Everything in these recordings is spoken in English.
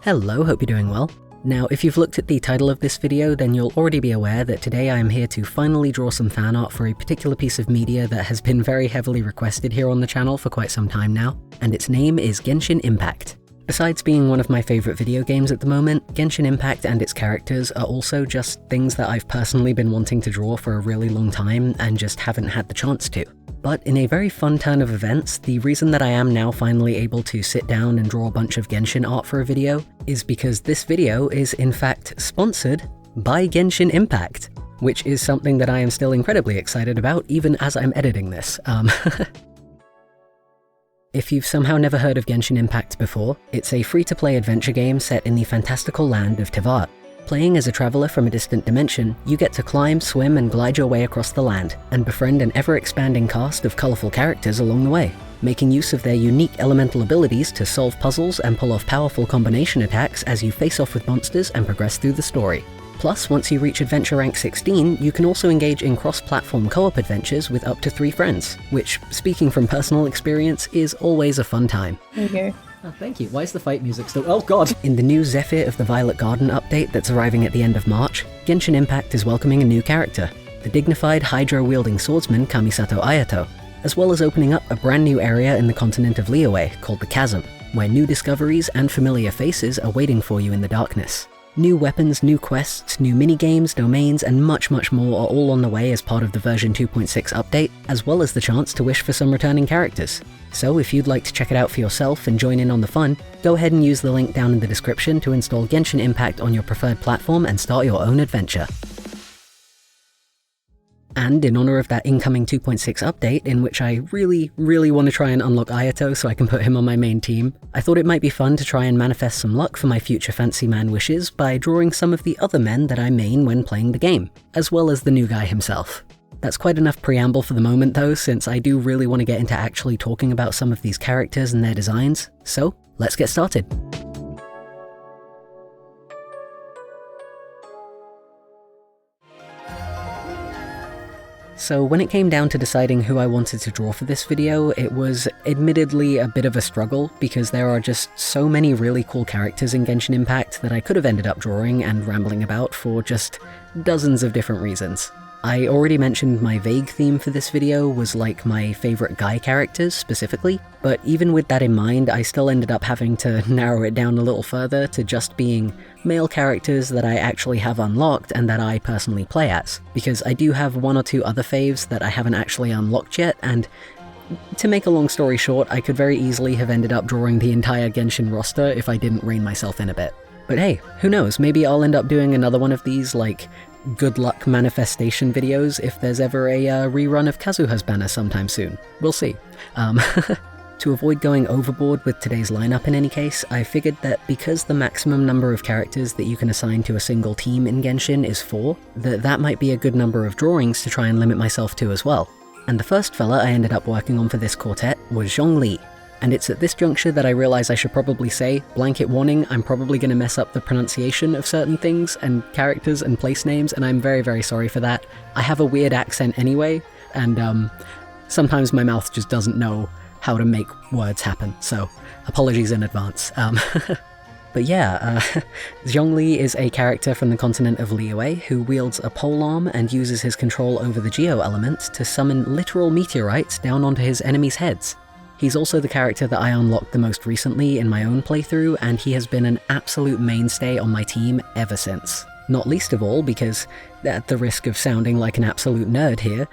Hello, hope you're doing well. Now, if you've looked at the title of this video, then you'll already be aware that today I am here to finally draw some fan art for a particular piece of media that has been very heavily requested here on the channel for quite some time now, and its name is Genshin Impact. Besides being one of my favorite video games at the moment, Genshin Impact and its characters are also just things that I've personally been wanting to draw for a really long time and just haven't had the chance to. But in a very fun turn of events, the reason that I am now finally able to sit down and draw a bunch of Genshin art for a video is because this video is in fact sponsored by Genshin Impact, which is something that I am still incredibly excited about even as I'm editing this. If you've somehow never heard of Genshin Impact before, it's a free-to-play adventure game set in the fantastical land of Teyvat. Playing as a traveler from a distant dimension, you get to climb, swim, and glide your way across the land, and befriend an ever-expanding cast of colourful characters along the way, making use of their unique elemental abilities to solve puzzles and pull off powerful combination attacks as you face off with monsters and progress through the story. Plus, once you reach Adventure Rank 16, you can also engage in cross-platform co-op adventures with up to 3 friends, which, speaking from personal experience, is always a fun time. There you go. Oh, thank you. Why is the fight music still— oh god! In the new Zephyr of the Violet Garden update that's arriving at the end of March, Genshin Impact is welcoming a new character, the dignified Hydro-wielding swordsman Kamisato Ayato, as well as opening up a brand new area in the continent of Liyue called the Chasm, where new discoveries and familiar faces are waiting for you in the darkness. New weapons, new quests, new minigames, domains, and much more are all on the way as part of the version 2.6 update, as well as the chance to wish for some returning characters. So if you'd like to check it out for yourself and join in on the fun, go ahead and use the link down in the description to install Genshin Impact on your preferred platform and start your own adventure. And in honor of that incoming 2.6 update, in which I really want to try and unlock Ayato so I can put him on my main team, I thought it might be fun to try and manifest some luck for my future fancy man wishes by drawing some of the other men that I main when playing the game, as well as the new guy himself. That's quite enough preamble for the moment though, since I do really want to get into actually talking about some of these characters and their designs, so let's get started. So when it came down to deciding who I wanted to draw for this video, it was admittedly a bit of a struggle because there are just so many really cool characters in Genshin Impact that I could have ended up drawing and rambling about for just dozens of different reasons. I already mentioned my vague theme for this video was like my favorite guy characters specifically, but even with that in mind, I still ended up having to narrow it down a little further to just being male characters that I actually have unlocked and that I personally play as, because I do have 1 or 2 other faves that I haven't actually unlocked yet, and to make a long story short, I could very easily have ended up drawing the entire Genshin roster if I didn't rein myself in a bit. But hey, who knows, maybe I'll end up doing another one of these, like, good luck manifestation videos if there's ever a rerun of Kazuha's banner sometime soon. We'll see. To avoid going overboard with today's lineup in any case, I figured that because the maximum number of characters that you can assign to a single team in Genshin is 4, that might be a good number of drawings to try and limit myself to as well. And the first fella I ended up working on for this quartet was Zhong Li. And it's at this juncture that I realize I should probably say, blanket warning, I'm probably going to mess up the pronunciation of certain things and characters and place names, and I'm very sorry for that. I have a weird accent anyway, and sometimes my mouth just doesn't know how to make words happen, so apologies in advance. But yeah, Zhong Li is a character from the continent of Liyue who wields a polearm and uses his control over the Geo element to summon literal meteorites down onto his enemies' heads. He's also the character that I unlocked the most recently in my own playthrough, and he has been an absolute mainstay on my team ever since. Not least of all because, at the risk of sounding like an absolute nerd here,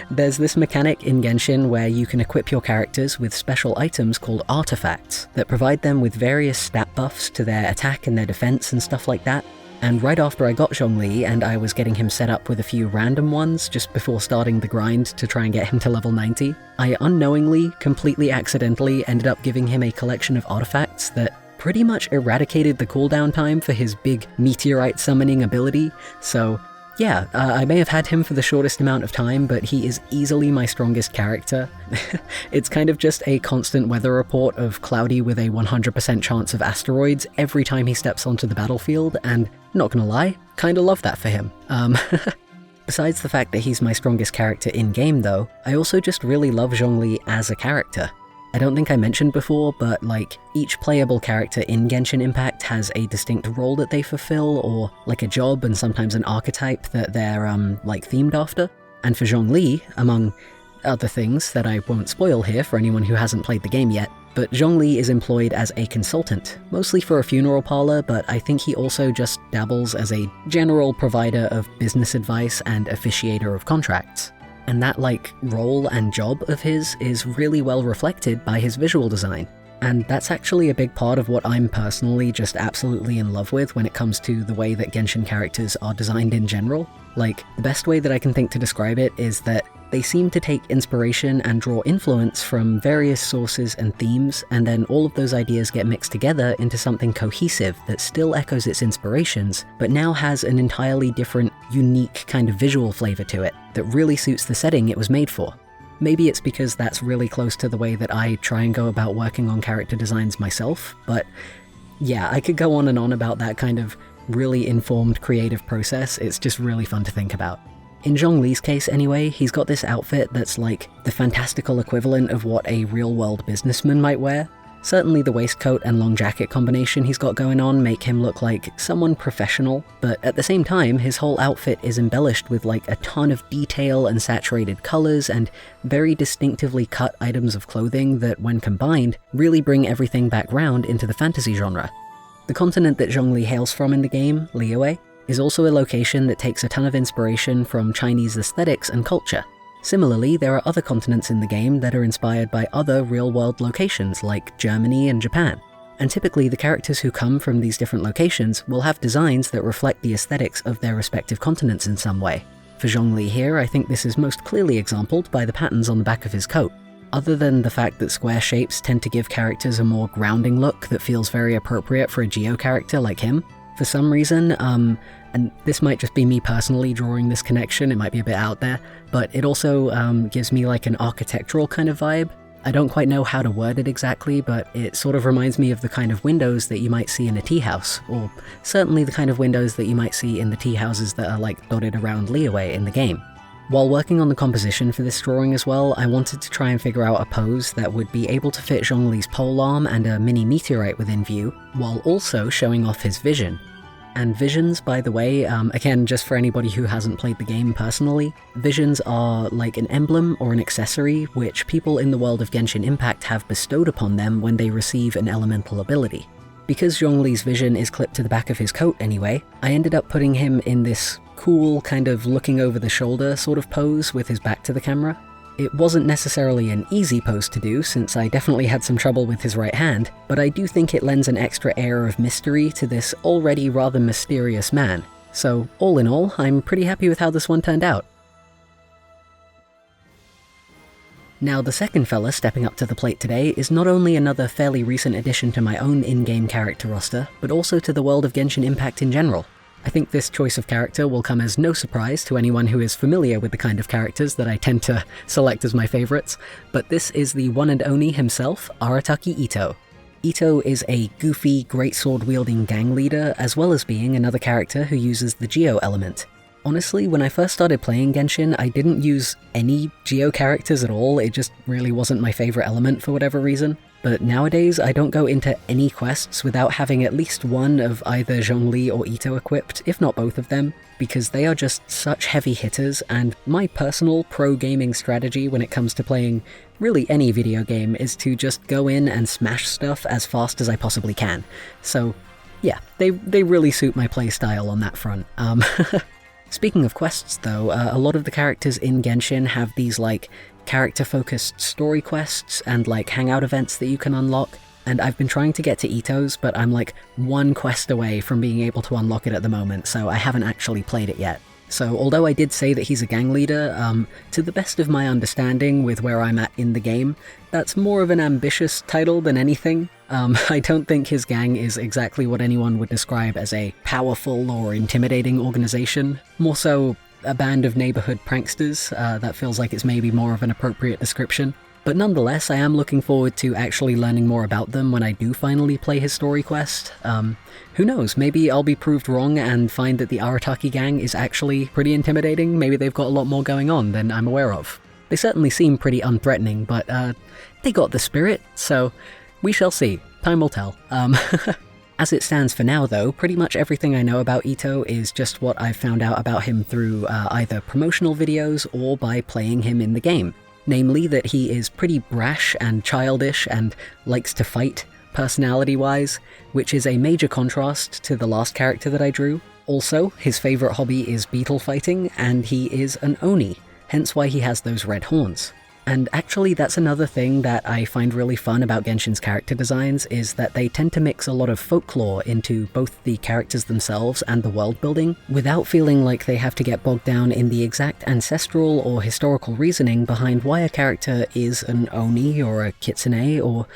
there's this mechanic in Genshin where you can equip your characters with special items called artifacts that provide them with various stat buffs to their attack and their defense and stuff like that. And right after I got Zhong Li and I was getting him set up with a few random ones just before starting the grind to try and get him to level 90, I unknowingly, completely accidentally ended up giving him a collection of artifacts that pretty much eradicated the cooldown time for his big meteorite summoning ability, so yeah, I may have had him for the shortest amount of time, but he is easily my strongest character. It's kind of just a constant weather report of cloudy with a 100% chance of asteroids every time he steps onto the battlefield, and not gonna lie, kinda love that for him. Besides the fact that he's my strongest character in-game though, I also just really love Zhong Li as a character. I don't think I mentioned before, but like, each playable character in Genshin Impact has a distinct role that they fulfill, or like a job and sometimes an archetype that they're like themed after. And for Zhong Li, among other things that I won't spoil here for anyone who hasn't played the game yet, but Zhong Li is employed as a consultant, mostly for a funeral parlor, but I think he also just dabbles as a general provider of business advice and officiator of contracts. And that, like, role and job of his is really well reflected by his visual design. And that's actually a big part of what I'm personally just absolutely in love with when it comes to the way that Genshin characters are designed in general. Like, the best way that I can think to describe it is that they seem to take inspiration and draw influence from various sources and themes, and then all of those ideas get mixed together into something cohesive that still echoes its inspirations, but now has an entirely different, unique kind of visual flavor to it that really suits the setting it was made for. Maybe it's because that's really close to the way that I try and go about working on character designs myself, but yeah, I could go on and on about that kind of really informed creative process. It's just really fun to think about. In Zhong Li's case anyway, he's got this outfit that's like the fantastical equivalent of what a real-world businessman might wear. Certainly the waistcoat and long jacket combination he's got going on make him look like someone professional, but at the same time, his whole outfit is embellished with like a ton of detail and saturated colors and very distinctively cut items of clothing that, when combined, really bring everything back round into the fantasy genre. The continent that Zhong Li hails from in the game, Liyue, is also a location that takes a ton of inspiration from Chinese aesthetics and culture. Similarly, there are other continents in the game that are inspired by other real-world locations like Germany and Japan, and typically the characters who come from these different locations will have designs that reflect the aesthetics of their respective continents in some way. For Zhong Li here, I think this is most clearly exampled by the patterns on the back of his coat. Other than the fact that square shapes tend to give characters a more grounding look that feels very appropriate for a Geo character like him, for some reason, and this might just be me personally drawing this connection, it might be a bit out there, but it also gives me like an architectural kind of vibe. I don't quite know how to word it exactly, but it sort of reminds me of the kind of windows that you might see in a tea house, or certainly the kind of windows that you might see in the tea houses that are like dotted around Liyue in the game. While working on the composition for this drawing as well, I wanted to try and figure out a pose that would be able to fit Zhong Li's polearm and a mini meteorite within view, while also showing off his vision. And visions, by the way, again, just for anybody who hasn't played the game personally, visions are like an emblem or an accessory which people in the world of Genshin Impact have bestowed upon them when they receive an elemental ability. Because Zhong Li's vision is clipped to the back of his coat anyway, I ended up putting him in this cool kind of looking over the shoulder sort of pose with his back to the camera. It wasn't necessarily an easy pose to do, since I definitely had some trouble with his right hand, but I do think it lends an extra air of mystery to this already rather mysterious man. So, all in all, I'm pretty happy with how this one turned out. Now, the second fella stepping up to the plate today is not only another fairly recent addition to my own in-game character roster, but also to the world of Genshin Impact in general. I think this choice of character will come as no surprise to anyone who is familiar with the kind of characters that I tend to select as my favorites, but this is the one and only himself, Arataki Itto. Itto is a goofy, greatsword-wielding gang leader, as well as being another character who uses the Geo element. Honestly, when I first started playing Genshin, I didn't use any Geo characters at all, it just really wasn't my favorite element for whatever reason. But nowadays, I don't go into any quests without having at least one of either Zhong Li or Itto equipped, if not both of them, because they are just such heavy hitters, and my personal pro-gaming strategy when it comes to playing really any video game is to just go in and smash stuff as fast as I possibly can. So yeah, they really suit my playstyle on that front. Speaking of quests though, a lot of the characters in Genshin have these like character-focused story quests and like hangout events that you can unlock, and I've been trying to get to Itto's, but I'm like one quest away from being able to unlock it at the moment, so I haven't actually played it yet. So although I did say that he's a gang leader, to the best of my understanding with where I'm at in the game, that's more of an ambitious title than anything. I don't think his gang is exactly what anyone would describe as a powerful or intimidating organization, more so a band of neighborhood pranksters. That feels like it's maybe more of an appropriate description. But nonetheless, I am looking forward to actually learning more about them when I do finally play his story quest. Who knows, maybe I'll be proved wrong and find that the Arataki gang is actually pretty intimidating. Maybe they've got a lot more going on than I'm aware of. They certainly seem pretty unthreatening, but they got the spirit, so we shall see. Time will tell. As it stands for now though, pretty much everything I know about Itto is just what I've found out about him through either promotional videos or by playing him in the game. Namely that he is pretty brash and childish and likes to fight, personality-wise, which is a major contrast to the last character that I drew. Also, his favourite hobby is beetle fighting, and he is an Oni, hence why he has those red horns. And actually that's another thing that I find really fun about Genshin's character designs, is that they tend to mix a lot of folklore into both the characters themselves and the world building, without feeling like they have to get bogged down in the exact ancestral or historical reasoning behind why a character is an Oni or a Kitsune, or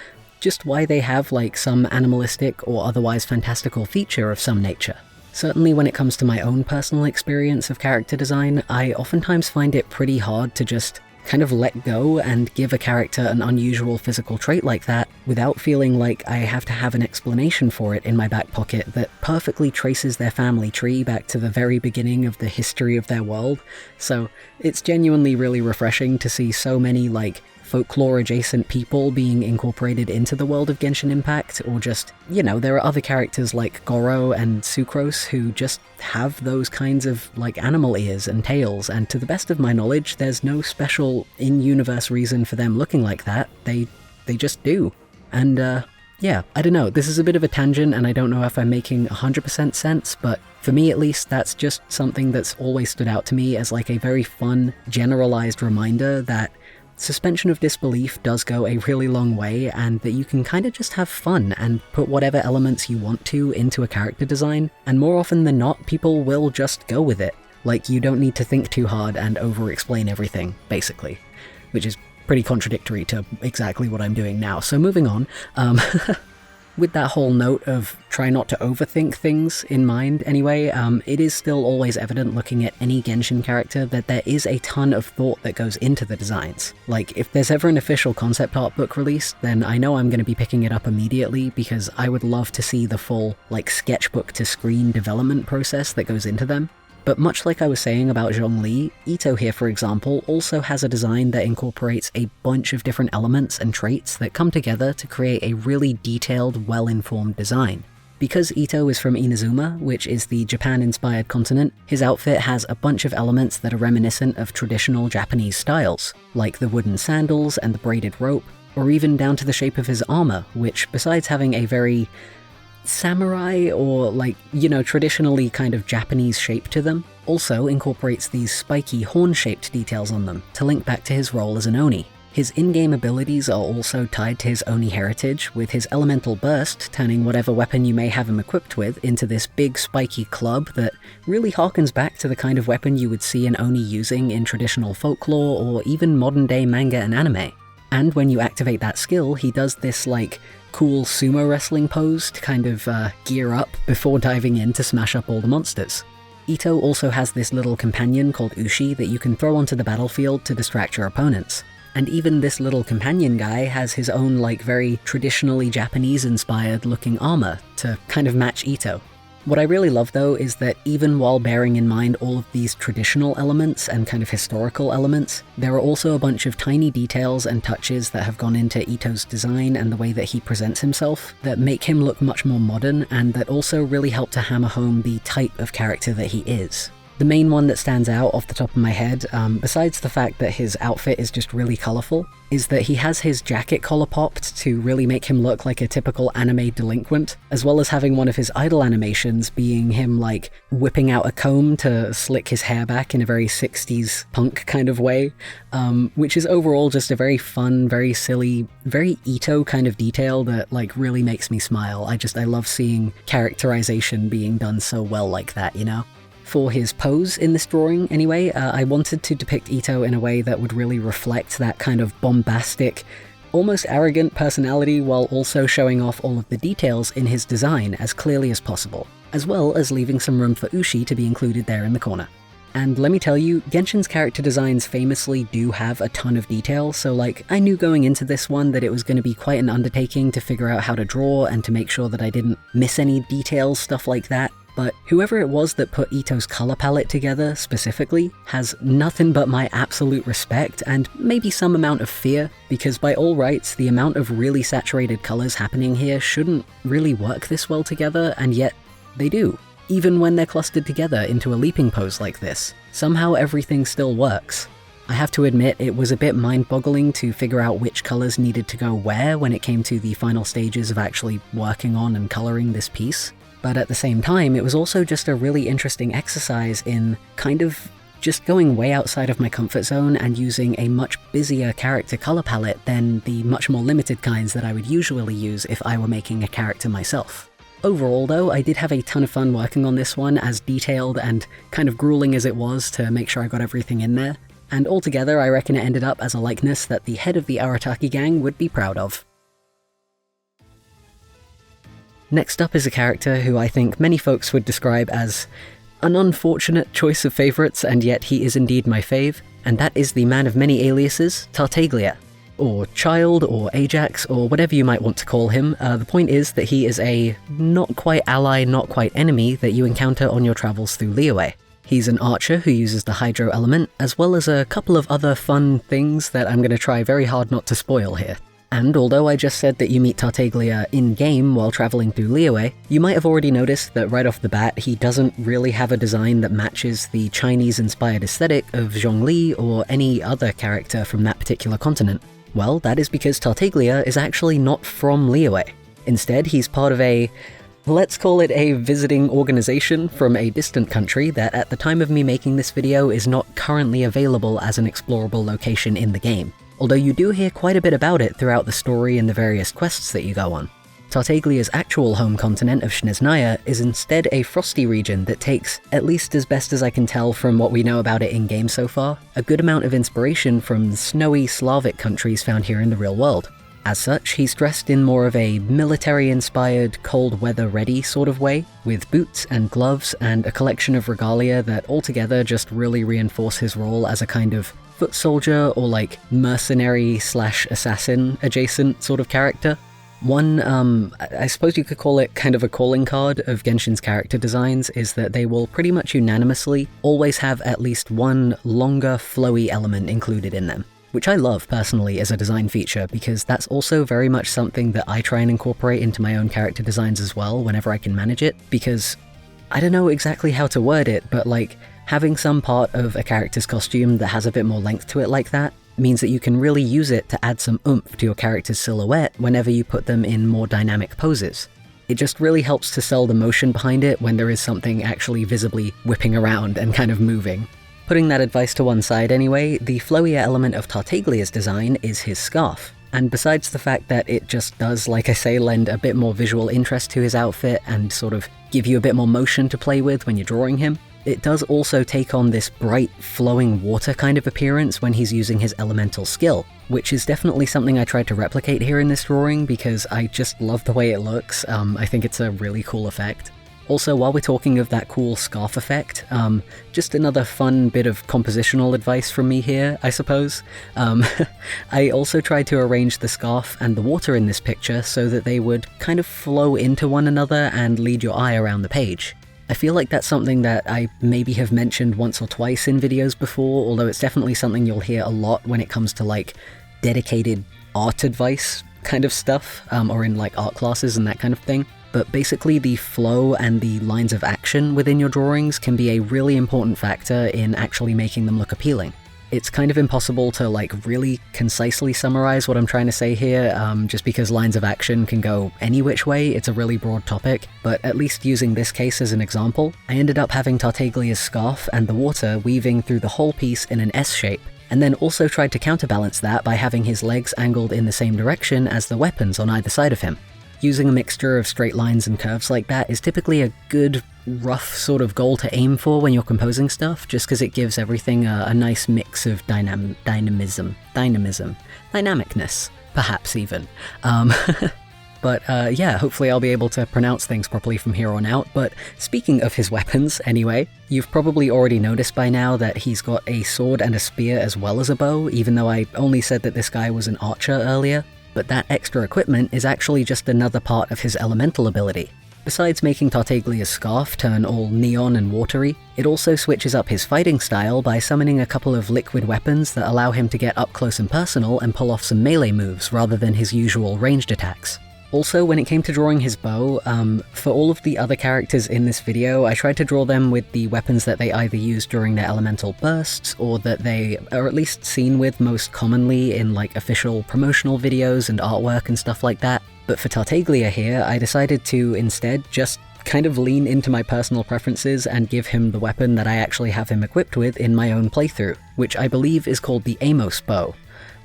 just why they have like some animalistic or otherwise fantastical feature of some nature. Certainly when it comes to my own personal experience of character design, I oftentimes find it pretty hard to just kind of let go and give a character an unusual physical trait like that without feeling like I have to have an explanation for it in my back pocket that perfectly traces their family tree back to the very beginning of the history of their world. So it's genuinely really refreshing to see so many like folklore-adjacent people being incorporated into the world of Genshin Impact, or just, you know, there are other characters like Goro and Sucrose who just have those kinds of, like, animal ears and tails, and to the best of my knowledge, there's no special in-universe reason for them looking like that. They just do. And, yeah, I don't know, this is a bit of a tangent, and I don't know if I'm making 100% sense, but for me at least, that's just something that's always stood out to me as, like, a very fun, generalized reminder that suspension of disbelief does go a really long way, and that you can kind of just have fun and put whatever elements you want to into a character design, and more often than not, people will just go with it. Like, you don't need to think too hard and over-explain everything, basically. Which is pretty contradictory to exactly what I'm doing now, so moving on. With that whole note of try not to overthink things in mind anyway, it is still always evident looking at any Genshin character that there is a ton of thought that goes into the designs. Like, if there's ever an official concept art book released, then I know I'm going to be picking it up immediately, because I would love to see the full, like, sketchbook to screen development process that goes into them. But much like I was saying about Zhong Li, Itto here, for example, also has a design that incorporates a bunch of different elements and traits that come together to create a really detailed, well-informed design. Because Itto is from Inazuma, which is the Japan-inspired continent, his outfit has a bunch of elements that are reminiscent of traditional Japanese styles, like the wooden sandals and the braided rope, or even down to the shape of his armor, which, besides having a very samurai or, like, you know, traditionally kind of Japanese shape to them, also incorporates these spiky horn-shaped details on them to link back to his role as an Oni. His in-game abilities are also tied to his Oni heritage, with his elemental burst turning whatever weapon you may have him equipped with into this big spiky club that really harkens back to the kind of weapon you would see an Oni using in traditional folklore or even modern-day manga and anime. And when you activate that skill, he does this, like, cool sumo wrestling pose to kind of gear up before diving in to smash up all the monsters. Itto also has this little companion called Ushi that you can throw onto the battlefield to distract your opponents. And even this little companion guy has his own, like, very traditionally Japanese-inspired looking armor to kind of match Itto. What I really love, though, is that even while bearing in mind all of these traditional elements and kind of historical elements, there are also a bunch of tiny details and touches that have gone into Itto's design and the way that he presents himself that make him look much more modern, and that also really help to hammer home the type of character that he is. The main one that stands out off the top of my head, besides the fact that his outfit is just really colourful, is that he has his jacket collar popped to really make him look like a typical anime delinquent, as well as having one of his idle animations being him, like, whipping out a comb to slick his hair back in a very 60s punk kind of way, which is overall just a very fun, very silly, very Itto kind of detail that, like, really makes me smile. I love seeing characterization being done so well like that, you know? For his pose in this drawing, anyway, I wanted to depict Itto in a way that would really reflect that kind of bombastic, almost arrogant personality while also showing off all of the details in his design as clearly as possible, as well as leaving some room for Ushi to be included there in the corner. And let me tell you, Genshin's character designs famously do have a ton of detail, so, like, I knew going into this one that it was going to be quite an undertaking to figure out how to draw and to make sure that I didn't miss any details, stuff like that. But whoever it was that put Itto's color palette together specifically has nothing but my absolute respect and maybe some amount of fear, because by all rights, the amount of really saturated colors happening here shouldn't really work this well together, and yet they do. Even when they're clustered together into a leaping pose like this, somehow everything still works. I have to admit, it was a bit mind-boggling to figure out which colors needed to go where when it came to the final stages of actually working on and coloring this piece. But at the same time, it was also just a really interesting exercise in kind of just going way outside of my comfort zone and using a much busier character color palette than the much more limited kinds that I would usually use if I were making a character myself. Overall though, I did have a ton of fun working on this one, as detailed and kind of grueling as it was to make sure I got everything in there, and altogether I reckon it ended up as a likeness that the head of the Arataki gang would be proud of. Next up is a character who I think many folks would describe as an unfortunate choice of favourites, and yet he is indeed my fave, and that is the man of many aliases, Tartaglia. Or Child, or Ajax, or whatever you might want to call him. The point is that he is a not quite ally, not quite enemy that you encounter on your travels through Liyue. He's an archer who uses the hydro element, as well as a couple of other fun things that I'm going to try very hard not to spoil here. And although I just said that you meet Tartaglia in-game while traveling through Liyue, you might have already noticed that right off the bat he doesn't really have a design that matches the Chinese-inspired aesthetic of Zhong Li or any other character from that particular continent. Well, that is because Tartaglia is actually not from Liyue. Instead, he's part of a, let's call it a visiting organization from a distant country that at the time of me making this video is not currently available as an explorable location in the game, although you do hear quite a bit about it throughout the story and the various quests that you go on. Tartaglia's actual home continent of Snezhnaya is instead a frosty region that takes, at least as best as I can tell from what we know about it in-game so far, a good amount of inspiration from the snowy Slavic countries found here in the real world. As such, he's dressed in more of a military-inspired, cold-weather-ready sort of way, with boots and gloves and a collection of regalia that altogether just really reinforce his role as a kind of foot soldier or like mercenary/assassin adjacent sort of character. One, I suppose you could call it kind of a calling card of Genshin's character designs is that they will pretty much unanimously always have at least one longer, flowy element included in them, which I love personally as a design feature because that's also very much something that I try and incorporate into my own character designs as well whenever I can manage it, because I don't know exactly how to word it, but like having some part of a character's costume that has a bit more length to it like that means that you can really use it to add some oomph to your character's silhouette whenever you put them in more dynamic poses. It just really helps to sell the motion behind it when there is something actually visibly whipping around and kind of moving. Putting that advice to one side anyway, the flowier element of Tartaglia's design is his scarf. And besides the fact that it just does, like I say, lend a bit more visual interest to his outfit and sort of give you a bit more motion to play with when you're drawing him, it does also take on this bright, flowing water kind of appearance when he's using his elemental skill, which is definitely something I tried to replicate here in this drawing because I just love the way it looks. I think it's a really cool effect. Also, while we're talking of that cool scarf effect, just another fun bit of compositional advice from me here, I suppose. I also tried to arrange the scarf and the water in this picture so that they would kind of flow into one another and lead your eye around the page. I feel like that's something that I maybe have mentioned once or twice in videos before, although it's definitely something you'll hear a lot when it comes to like dedicated art advice kind of stuff, or in like art classes and that kind of thing. But basically the flow and the lines of action within your drawings can be a really important factor in actually making them look appealing. It's kind of impossible to like really concisely summarize what I'm trying to say here, just because lines of action can go any which way. It's a really broad topic, but at least using this case as an example, I ended up having Tartaglia's scarf and the water weaving through the whole piece in an S shape, and then also tried to counterbalance that by having his legs angled in the same direction as the weapons on either side of him. Using a mixture of straight lines and curves like that is typically a good, rough sort of goal to aim for when you're composing stuff, just because it gives everything a nice mix of dynamicness, perhaps even. But yeah, hopefully I'll be able to pronounce things properly from here on out. But speaking of his weapons, anyway, you've probably already noticed by now that he's got a sword and a spear as well as a bow, even though I only said that this guy was an archer earlier. But that extra equipment is actually just another part of his elemental ability. Besides making Tartaglia's scarf turn all neon and watery, it also switches up his fighting style by summoning a couple of liquid weapons that allow him to get up close and personal and pull off some melee moves rather than his usual ranged attacks. Also, when it came to drawing his bow, for all of the other characters in this video, I tried to draw them with the weapons that they either use during their elemental bursts, or that they are at least seen with most commonly in like official promotional videos and artwork and stuff like that. But for Tartaglia here, I decided to instead just kind of lean into my personal preferences and give him the weapon that I actually have him equipped with in my own playthrough, which I believe is called the Amos bow.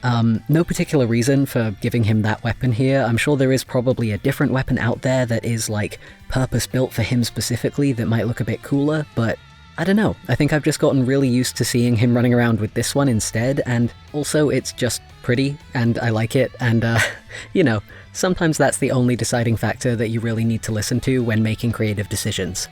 No particular reason for giving him that weapon here. I'm sure there is probably a different weapon out there that is like purpose-built for him specifically that might look a bit cooler, but I don't know. I think I've just gotten really used to seeing him running around with this one instead, and also it's just pretty, and I like it, and you know, sometimes that's the only deciding factor that you really need to listen to when making creative decisions.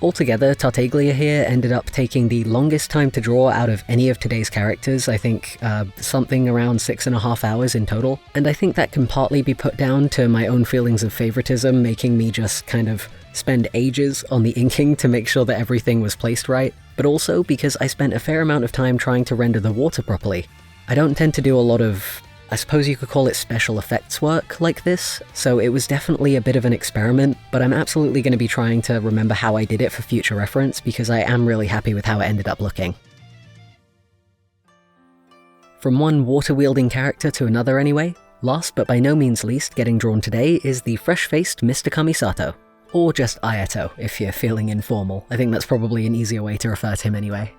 Altogether, Tartaglia here ended up taking the longest time to draw out of any of today's characters, I think something around 6.5 hours in total, and I think that can partly be put down to my own feelings of favoritism making me just kind of spend ages on the inking to make sure that everything was placed right, but also because I spent a fair amount of time trying to render the water properly. I don't tend to do a lot of, I suppose you could call it special effects work like this, so it was definitely a bit of an experiment, but I'm absolutely going to be trying to remember how I did it for future reference because I am really happy with how it ended up looking. From one water-wielding character to another anyway, last but by no means least getting drawn today is the fresh-faced Mr. Kamisato. Or just Ayato, if you're feeling informal. I think that's probably an easier way to refer to him anyway.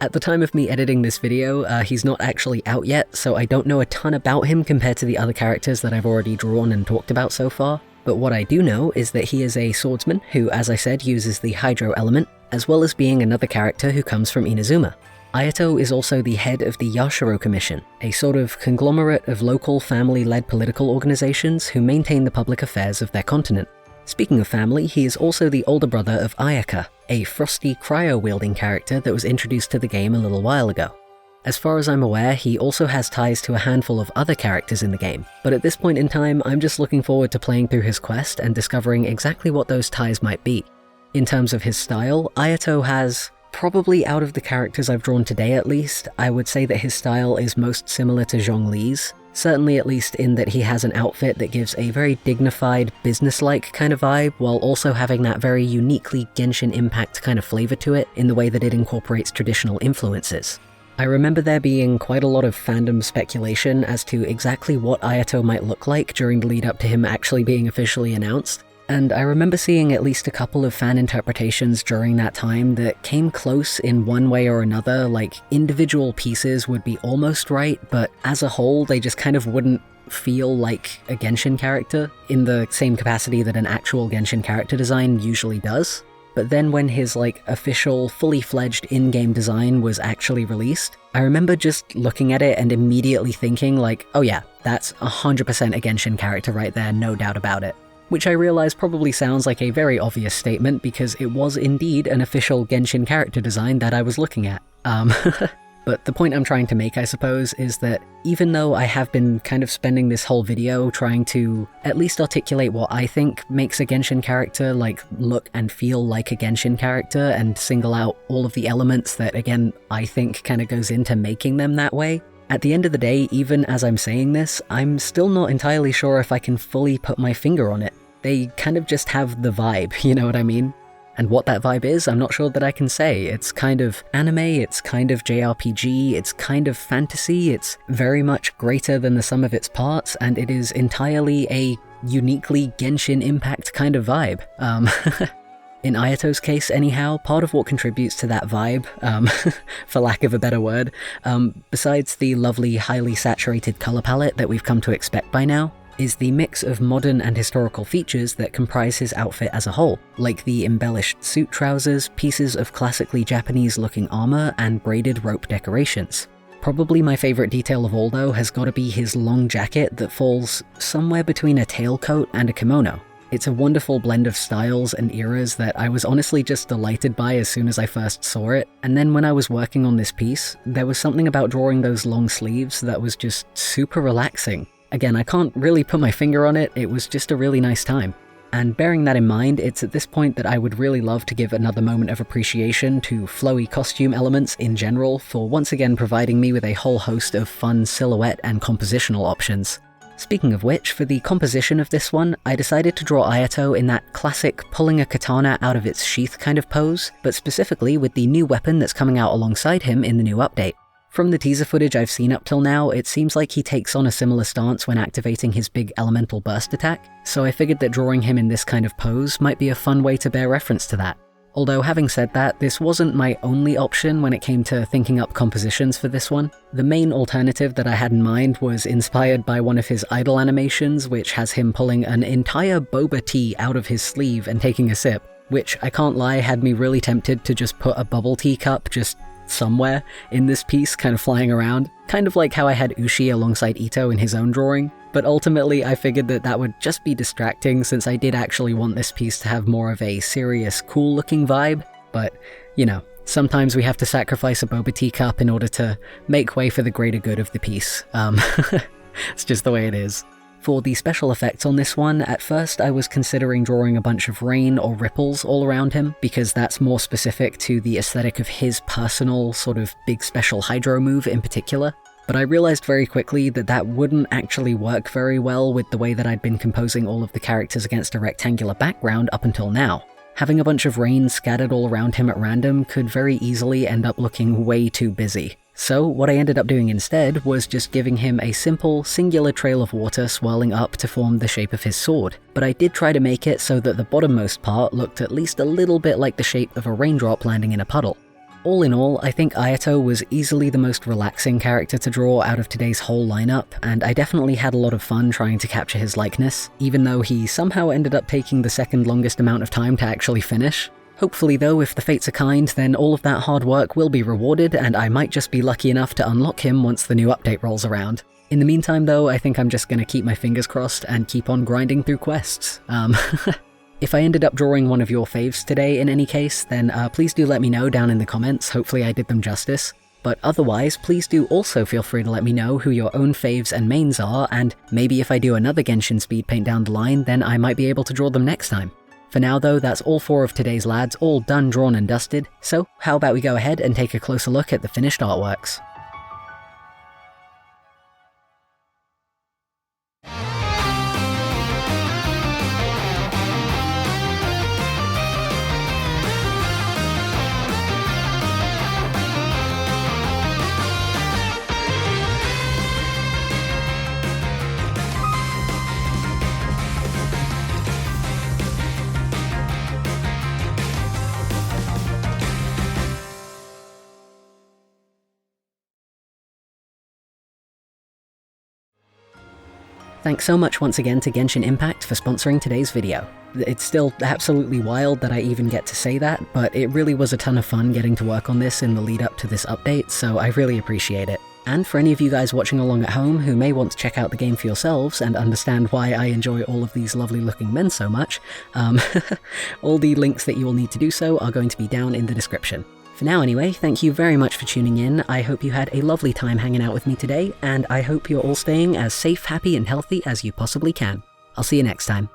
At the time of me editing this video, he's not actually out yet, so I don't know a ton about him compared to the other characters that I've already drawn and talked about so far. But what I do know is that he is a swordsman who, as I said, uses the Hydro element, as well as being another character who comes from Inazuma. Ayato is also the head of the Yashiro Commission, a sort of conglomerate of local family-led political organizations who maintain the public affairs of their continent. Speaking of family, he is also the older brother of Ayaka, a frosty cryo-wielding character that was introduced to the game a little while ago. As far as I'm aware, he also has ties to a handful of other characters in the game, but at this point in time, I'm just looking forward to playing through his quest and discovering exactly what those ties might be. In terms of his style, Ayato has, probably out of the characters I've drawn today at least, I would say that his style is most similar to Zhong Li's. Certainly at least in that he has an outfit that gives a very dignified, business-like kind of vibe, while also having that very uniquely Genshin Impact kind of flavor to it in the way that it incorporates traditional influences. I remember there being quite a lot of fandom speculation as to exactly what Ayato might look like during the lead up to him actually being officially announced, and I remember seeing at least a couple of fan interpretations during that time that came close in one way or another, like individual pieces would be almost right, but as a whole they just kind of wouldn't feel like a Genshin character in the same capacity that an actual Genshin character design usually does. But then when his official, fully fledged in-game design was actually released, I remember just looking at it and immediately thinking oh yeah, that's 100% a Genshin character right there, no doubt about it. Which I realize probably sounds like a very obvious statement because it was indeed an official Genshin character design that I was looking at. But the point I'm trying to make, I suppose, is that even though I have been kind of spending this whole video trying to at least articulate what I think makes a Genshin character look and feel like a Genshin character and single out all of the elements that, again, I think kind of goes into making them that way, at the end of the day, even as I'm saying this, I'm still not entirely sure if I can fully put my finger on it. They kind of just have the vibe, you know what I mean? And what that vibe is, I'm not sure that I can say. It's kind of anime, it's kind of JRPG, it's kind of fantasy, it's very much greater than the sum of its parts, and it is entirely a uniquely Genshin Impact kind of vibe. In Ayato's case anyhow, part of what contributes to that vibe, for lack of a better word, besides the lovely, highly saturated color palette that we've come to expect by now, is the mix of modern and historical features that comprise his outfit as a whole, like the embellished suit trousers, pieces of classically Japanese-looking armor, and braided rope decorations. Probably my favorite detail of all, though, has gotta be his long jacket that falls somewhere between a tailcoat and a kimono. It's a wonderful blend of styles and eras that I was honestly just delighted by as soon as I first saw it, and then when I was working on this piece, there was something about drawing those long sleeves that was just super relaxing. Again, I can't really put my finger on it, it was just a really nice time. And bearing that in mind, it's at this point that I would really love to give another moment of appreciation to flowy costume elements in general for once again providing me with a whole host of fun silhouette and compositional options. Speaking of which, for the composition of this one, I decided to draw Ayato in that classic pulling a katana out of its sheath kind of pose, but specifically with the new weapon that's coming out alongside him in the new update. From the teaser footage I've seen up till now, it seems like he takes on a similar stance when activating his big elemental burst attack, so I figured that drawing him in this kind of pose might be a fun way to bear reference to that. Although having said that, this wasn't my only option when it came to thinking up compositions for this one. The main alternative that I had in mind was inspired by one of his idle animations, which has him pulling an entire boba tea out of his sleeve and taking a sip, which I can't lie had me really tempted to just put a bubble tea cup just somewhere in this piece kind of flying around, kind of like how I had Ushi alongside Itto in his own drawing, but ultimately I figured that that would just be distracting since I did actually want this piece to have more of a serious, cool looking vibe, but you know, sometimes we have to sacrifice a boba tea cup in order to make way for the greater good of the piece. It's just the way it is. For the special effects on this one, at first I was considering drawing a bunch of rain or ripples all around him, because that's more specific to the aesthetic of his personal sort of big special hydro move in particular, but I realized very quickly that that wouldn't actually work very well with the way that I'd been composing all of the characters against a rectangular background up until now. Having a bunch of rain scattered all around him at random could very easily end up looking way too busy. So what I ended up doing instead was just giving him a simple, singular trail of water swirling up to form the shape of his sword, but I did try to make it so that the bottommost part looked at least a little bit like the shape of a raindrop landing in a puddle. All in all, I think Ayato was easily the most relaxing character to draw out of today's whole lineup, and I definitely had a lot of fun trying to capture his likeness, even though he somehow ended up taking the second longest amount of time to actually finish. Hopefully though, if the fates are kind, then all of that hard work will be rewarded and I might just be lucky enough to unlock him once the new update rolls around. In the meantime though, I think I'm just gonna keep my fingers crossed and keep on grinding through quests. If I ended up drawing one of your faves today in any case, then please do let me know down in the comments, hopefully I did them justice. But otherwise, please do also feel free to let me know who your own faves and mains are, and maybe if I do another Genshin Speedpaint down the line, then I might be able to draw them next time. For now though, that's all 4 of today's lads, all done, drawn and dusted, so how about we go ahead and take a closer look at the finished artworks. Thanks so much once again to Genshin Impact for sponsoring today's video. It's still absolutely wild that I even get to say that, but it really was a ton of fun getting to work on this in the lead up to this update, so I really appreciate it. And for any of you guys watching along at home who may want to check out the game for yourselves and understand why I enjoy all of these lovely looking men so much, all the links that you will need to do so are going to be down in the description. For now anyway, thank you very much for tuning in. I hope you had a lovely time hanging out with me today, and I hope you're all staying as safe, happy, and healthy as you possibly can. I'll see you next time.